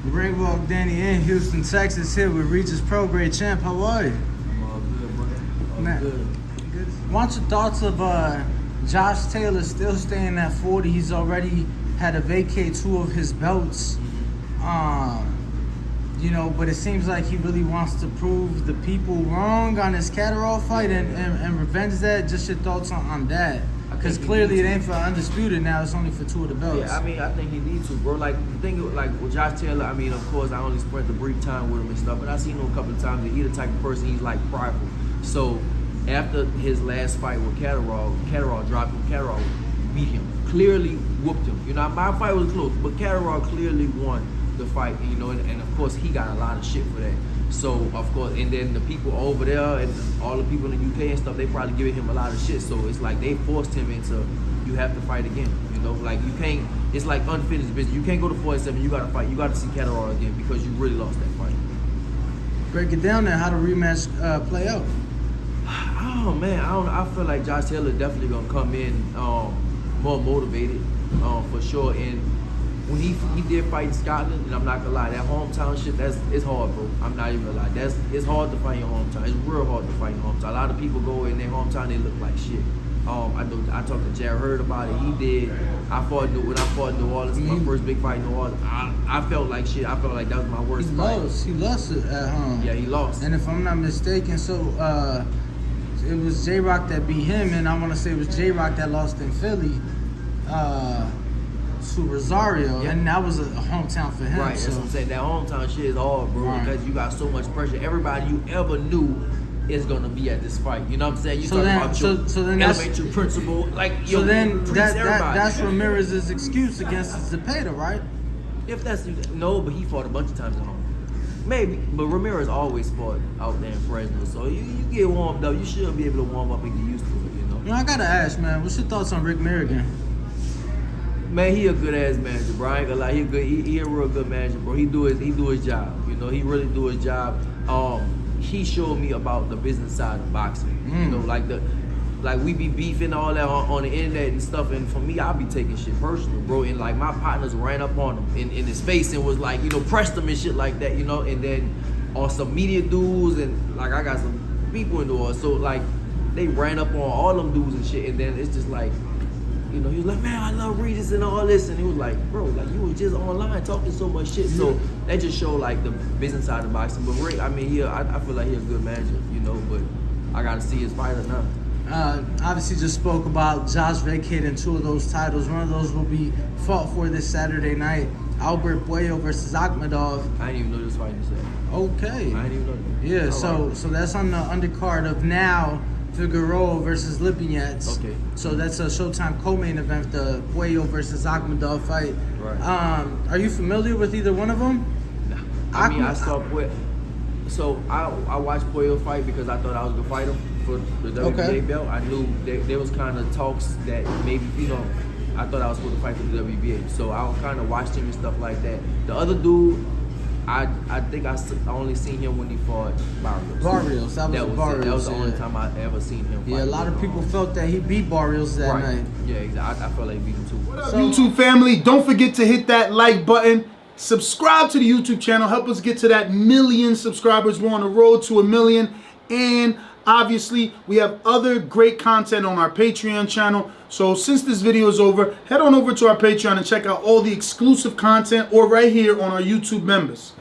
Ring Walk Danny in Houston, Texas, here with Regis Pro Grade Champ. How are you? I'm all good, brother. All Man, good. what's your thoughts of Josh Taylor still staying at 40? He's already had to vacate 2 of his belts. You know, but it seems like he really wants to prove the people wrong on his Catterall fight and revenge that. Just your thoughts on that. Because clearly it ain't for Undisputed now, it's only for 2 of the belts. Yeah, I mean, I think he needs to, bro. Like, the thing, like, with Josh Taylor, I mean, of course, I only spent a brief time with him and stuff, but I seen him a couple of times, and he's the type of person, he's, like, prideful. So, after his last fight with Catterall dropped him, Catterall beat him, clearly whooped him. You know, my fight was close, but Catterall clearly won the fight, you know, and of course, he got a lot of shit for that. So, of course, and then the people over there and all the people in the UK and stuff, they probably giving him a lot of shit. So it's like they forced him into, you have to fight again. You know, like you can't, it's like unfinished business. You can't go to 47, you got to fight. You got to see Catterall again because you really lost that fight. Break it down there, how the rematch play out? Oh, man, I feel like Josh Taylor definitely going to come in more motivated for sure. And when he did fight in Scotland, and I'm not gonna lie, that hometown shit, it's hard, bro. I'm not even gonna lie. It's hard to fight in your hometown. It's real hard to fight in your hometown. A lot of people go in their hometown, they look like shit. I talked to Jared Hurd about it. He did. When I fought in New Orleans, my first big fight in New Orleans, I felt like shit. I felt like that was my worst fight. He lost it at home. Yeah, he lost. And if I'm not mistaken, so it was J-Rock that beat him, and I want to say it was J-Rock that lost in Philly. To Rosario, yeah. And that was a hometown for him. Right, so. that's what I'm saying. That hometown shit is hard, bro, Right. because you got so much pressure. Everybody you ever knew is gonna be at this fight. You know what I'm saying? You talking about your elementary principal, like so then everybody. that's Ramirez's excuse against Zepeda, right? If that's no, but he fought a bunch of times at home. Maybe, but Ramirez always fought out there in Fresno, so you get warmed up. You should be able to warm up and get used to it. You know. You know, I gotta ask, man, what's your thoughts on Rick Mirigian? Man, he a good ass manager, bro. I ain't gonna lie, he a real good manager, bro. He do his job. You know, he really do his job. He showed me about the business side of boxing. You know, like we be beefing all that on the internet and stuff, and for me, I be taking shit personal, bro. And like my partners ran up on him in his face and was like, you know, pressed him and shit like that, you know. And then on some media dudes and like I got some people in the world, so like they ran up on all them dudes and shit, and then it's just like. You know, he was like, man, I love Regis and all this. And he was like, bro, like, you was just online talking so much shit. So that just showed, like, the business side of boxing. But Rick, I mean, I feel like he's a good manager, you know, but I got to see his fighter now. Obviously just spoke about Josh vacating 2 of those titles. One of those will be fought for this Saturday night. Albert Puello versus Akhmedov. I didn't even know this fight you said. Okay. I didn't even know that. Yeah, so that's on the undercard of now Figueroa versus Lipinets. Okay. So that's a Showtime co-main event, the Puello versus Akhmedov fight. Right. Are you familiar with either one of them? Nah. I mean, I saw Puello. So I watched Puello fight because I thought I was gonna fight him for the WBA belt. I knew there was kind of talks that maybe, you know, I thought I was supposed to fight for the WBA. So I kind of watched him and stuff like that. The other dude, I think I only seen him when he fought Barrios. That was Barrios. That was the only time I ever seen him fight. Yeah, a lot of people felt that he beat Barrios that night. Yeah, exactly. I felt like he beat him too. What up, YouTube family? Don't forget to hit that like button. Subscribe to the YouTube channel. Help us get to that 1 million subscribers. We're on the road to 1 million. And obviously, we have other great content on our Patreon channel. So since this video is over, head on over to our Patreon and check out all the exclusive content or right here on our YouTube members.